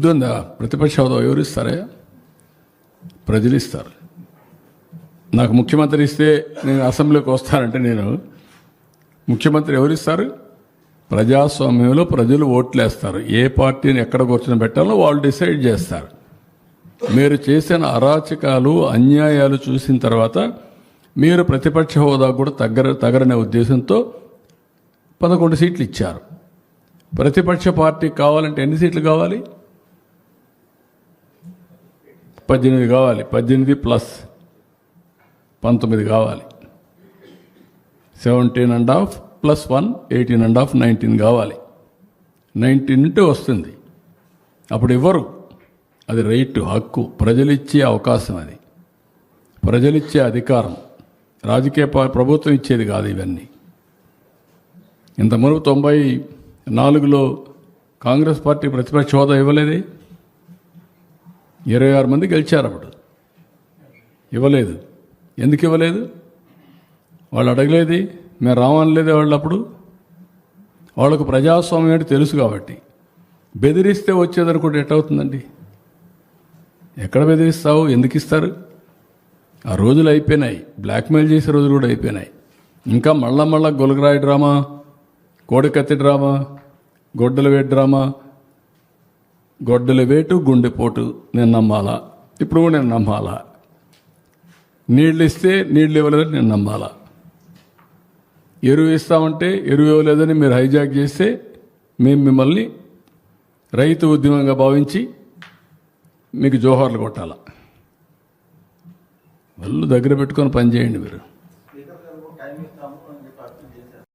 బుద్ధి ఉందా? ప్రతిపక్ష హోదా ఎవరు ఇస్తారా? ప్రజలు ఇస్తారు. నాకు ముఖ్యమంత్రి ఇస్తే నేను అసెంబ్లీకి వస్తానంటే నేను ముఖ్యమంత్రి ఎవరిస్తారు? ప్రజాస్వామ్యంలో ప్రజలు ఓట్లేస్తారు. ఏ పార్టీని ఎక్కడ కూర్చొని పెట్టాలో వాళ్ళు డిసైడ్ చేస్తారు. మీరు చేసిన అరాచకాలు అన్యాయాలు చూసిన తర్వాత మీరు ప్రతిపక్ష హోదా కూడా తగరనే ఉద్దేశంతో 11 సీట్లు ఇచ్చారు. ప్రతిపక్ష పార్టీ కావాలంటే ఎన్ని సీట్లు కావాలి? 18 కావాలి. 18 ప్లస్ 19 కావాలి. 17.5 ప్లస్ 1 18.5 19 కావాలి. 19 ఉంటే వస్తుంది. అప్పుడు ఇవ్వరు. అది రైట్, హక్కు, ప్రజలిచ్చే అవకాశం, అది ప్రజలిచ్చే అధికారం. రాజకీయ ప్రభుత్వం ఇచ్చేది కాదు ఇవన్నీ. ఇంతకుముందు 94లో కాంగ్రెస్ పార్టీ ప్రతిపక్ష హోదా ఇవ్వలేదే. 26 మంది గెలిచారు. అప్పుడు ఇవ్వలేదు. ఎందుకు ఇవ్వలేదు? వాళ్ళు అడగలేది, మేము రావనలేదే వాళ్ళు. అప్పుడు వాళ్ళకు ప్రజాస్వామ్యం ఏంటి తెలుసు కాబట్టి. బెదిరిస్తే వచ్చేదనుకుంటే ఎట్టవుతుందండి? ఎక్కడ బెదిరిస్తావు? ఎందుకు ఇస్తారు? ఆ రోజులు అయిపోయినాయి. బ్లాక్మెయిల్ చేసే రోజులు కూడా అయిపోయినాయి. ఇంకా మళ్ళా గొలగరాయి డ్రామా, కోడికత్తి డ్రామా, గొడ్డల వేటు డ్రామా. గొడ్డల వేటు, గుండెపోటు నేను నమ్మాలా? ఇప్పుడు కూడా నేను నమ్మాలా? నీళ్ళు ఇస్తే నీళ్ళు ఇవ్వలేదని నేను నమ్మాలా? ఎరువు ఇస్తామంటే ఎరువు ఇవ్వలేదని మీరు హైజాక్ చేస్తే మేము మిమ్మల్ని రైతు ఉద్యమంగా భావించి మీకు జోహార్లు కొట్టాలా? వాళ్ళు దగ్గర పెట్టుకొని పనిచేయండి మీరు.